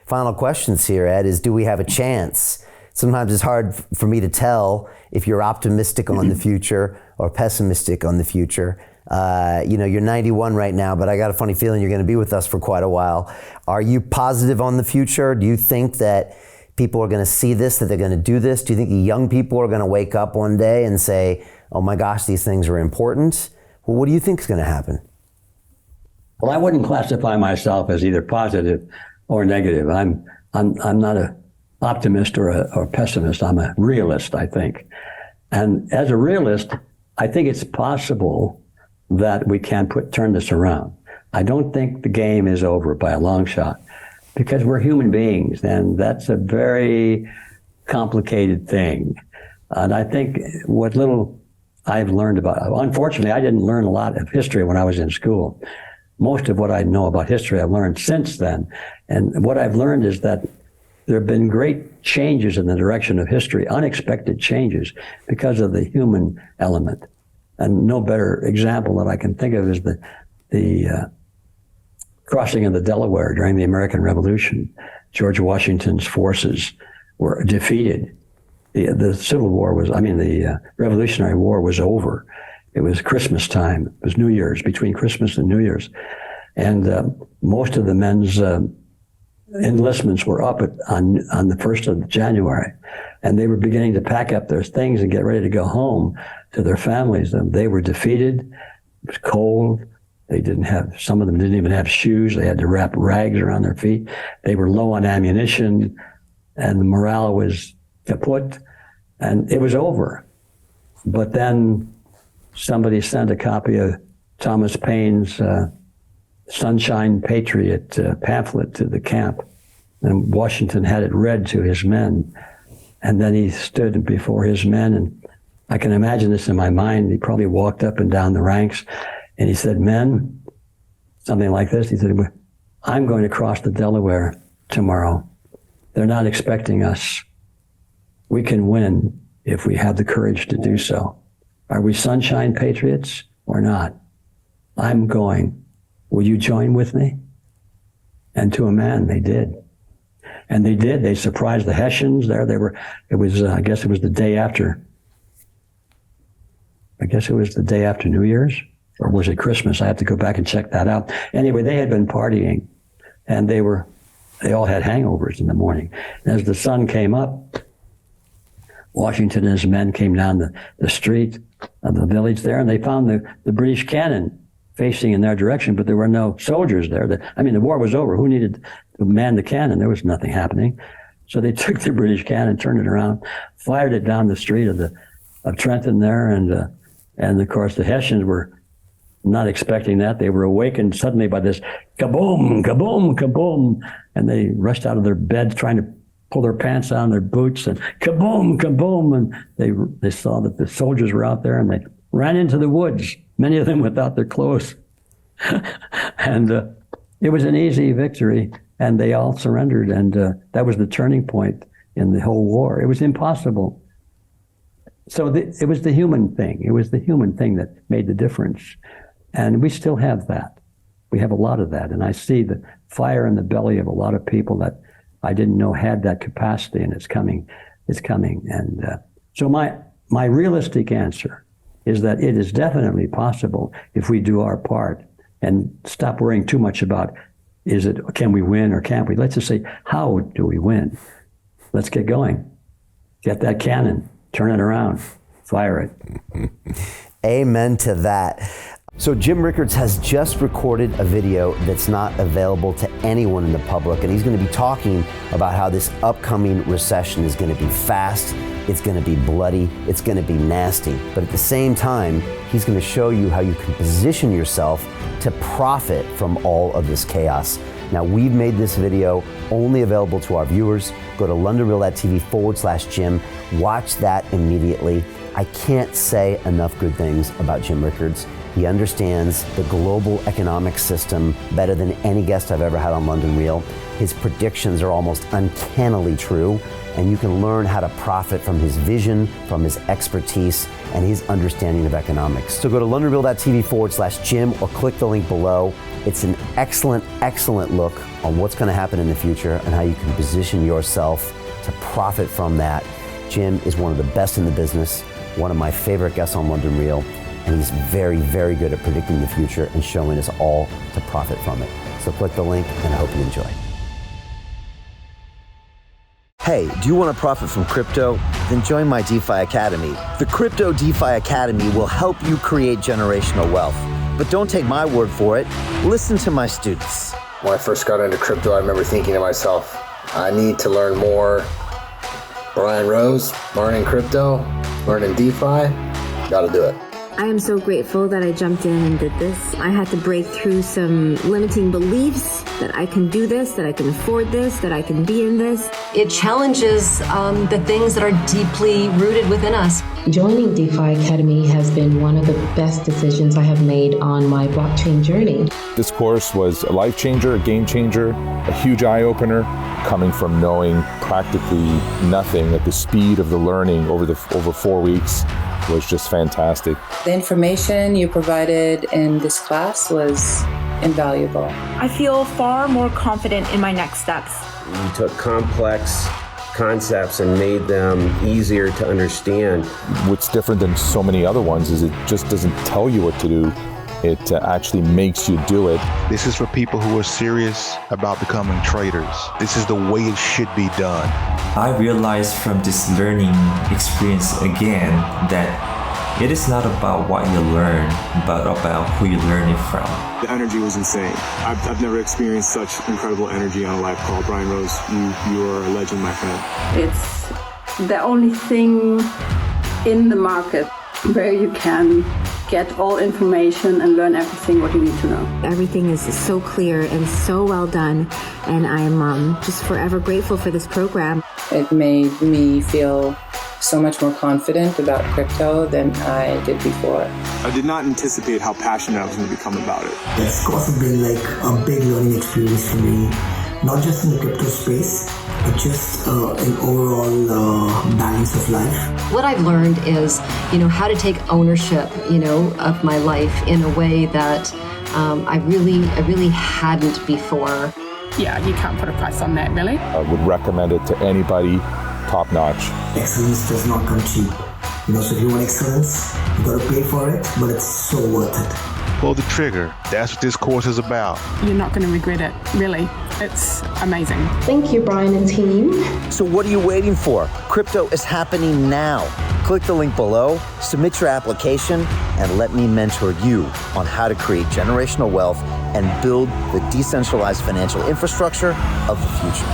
final questions here, Ed, is do we have a chance? Sometimes it's hard for me to tell if you're optimistic on the future or pessimistic on the future. You're 91 right now, but I got a funny feeling you're going to be with us for quite a while. Are you positive on the future? Do you think that people are going to see this, that they're going to do this? Do you think the young people are going to wake up one day and say, oh my gosh, these things are important? Well, what do you think is going to happen? Well, I wouldn't classify myself as either positive or negative. I'm not an optimist or a pessimist. I'm a realist, I think. And as a realist, I think it's possible that we can turn this around. I don't think the game is over by a long shot, because we're human beings, and that's a very complicated thing. And I think what little I've learned about, unfortunately, I didn't learn a lot of history when I was in school. Most of what I know about history I've learned since then. And what I've learned is that there have been great changes in the direction of history, unexpected changes, because of the human element. And no better example that I can think of is the crossing of the Delaware during the American Revolution. George Washington's forces were defeated. The Civil War the Revolutionary War was over. It was Christmas time. It was New Year's, between Christmas and New Year's. And most of the men's enlistments were up on the 1st of January. And they were beginning to pack up their things and get ready to go home to their families. And they were defeated. It was cold. Some of them didn't even have shoes. They had to wrap rags around their feet. They were low on ammunition, and the morale was kaput, and it was over. But then somebody sent a copy of Thomas Paine's Sunshine Patriot pamphlet to the camp, and Washington had it read to his men. And then he stood before his men, and I can imagine this in my mind. He probably walked up and down the ranks, and he said, "Men," something like this. He said, "I'm going to cross the Delaware tomorrow. They're not expecting us. We can win if we have the courage to do so. Are we Sunshine Patriots or not? I'm going. Will you join with me?" And to a man, they did. And they did. They surprised the Hessians there. I guess it was the day after New Year's, or was it Christmas? I have to go back and check that out. Anyway, they had been partying, and they all had hangovers in the morning. And as the sun came up, Washington and his men came down the street of the village there, and they found the British cannon facing in their direction, but there were no soldiers there. The war was over. Who needed to man the cannon? There was nothing happening. So they took the British cannon, turned it around, fired it down the street of Trenton there, and of course the Hessians were not expecting that. They were awakened suddenly by this kaboom, kaboom, kaboom, and they rushed out of their beds trying to pull their pants down, their boots, and kaboom, kaboom, and they saw that the soldiers were out there, and they ran into the woods, many of them without their clothes. And it was an easy victory, and they all surrendered, and that was the turning point in the whole war. It was impossible. So it was the human thing. It was the human thing that made the difference. And we still have that. We have a lot of that. And I see the fire in the belly of a lot of people that I didn't know had that capacity, and it's coming. It's coming. And so my realistic answer is that it is definitely possible if we do our part and stop worrying too much about, can we win or can't we? Let's just say, how do we win? Let's get going. Get that cannon, turn it around, fire it. Amen to that. So Jim Rickards has just recorded a video that's not available to anyone in the public, and he's going to be talking about how this upcoming recession is going to be fast, it's going to be bloody, it's going to be nasty. But at the same time, he's going to show you how you can position yourself to profit from all of this chaos. Now, we've made this video only available to our viewers. Go to londonreal.tv/Jim. Watch that immediately. I can't say enough good things about Jim Rickards. He understands the global economic system better than any guest I've ever had on London Real. His predictions are almost uncannily true, and you can learn how to profit from his vision, from his expertise, and his understanding of economics. So go to londonreal.tv/Jim or click the link below. It's an excellent, excellent look on what's going to happen in the future and how you can position yourself to profit from that. Jim is one of the best in the business, one of my favorite guests on London Real, and he's very, very good at predicting the future and showing us all to profit from it. So click the link, and I hope you enjoy. Hey, do you want to profit from crypto? Then join my DeFi Academy. The Crypto DeFi Academy will help you create generational wealth. But don't take my word for it. Listen to my students. When I first got into crypto, I remember thinking to myself, I need to learn more. Brian Rose, learning crypto, learning DeFi, gotta do it. I am so grateful that I jumped in and did this. I had to break through some limiting beliefs that I can do this, that I can afford this, that I can be in this. It challenges the things that are deeply rooted within us. Joining DeFi Academy has been one of the best decisions I have made on my blockchain journey. This course was a life changer, a game changer, a huge eye-opener, coming from knowing practically nothing at the speed of the learning over 4 weeks was just fantastic. The information you provided in this class was invaluable. I feel far more confident in my next steps. You took complex concepts and made them easier to understand. What's different than so many other ones is it just doesn't tell you what to do. It actually makes you do it. This is for people who are serious about becoming traders. This is the way it should be done. I realized from this learning experience again that it is not about what you learn, but about who you learn it from. The energy was insane. I've never experienced such incredible energy on a live call. Brian Rose, you are a legend, my friend. It's the only thing in the market where you can get all information and learn everything what you need to know. Everything is so clear and so well done, and I'm just forever grateful for this program. It made me feel so much more confident about crypto than I did before. I did not anticipate how passionate I was going to become about it. It's also been like a big learning experience for me, not just in the crypto space, but just an overall balance of life. What I've learned is, how to take ownership, of my life in a way that I really hadn't before. Yeah, you can't put a price on that, really. I would recommend it to anybody, top notch. Excellence does not come cheap. So if you want excellence, you gotta pay for it, but it's so worth it. Pull the trigger. That's what this course is about. You're not going to regret it, really. It's amazing. Thank you, Brian and team. So what are you waiting for? Crypto is happening now. Click the link below, submit your application, and let me mentor you on how to create generational wealth and build the decentralized financial infrastructure of the future.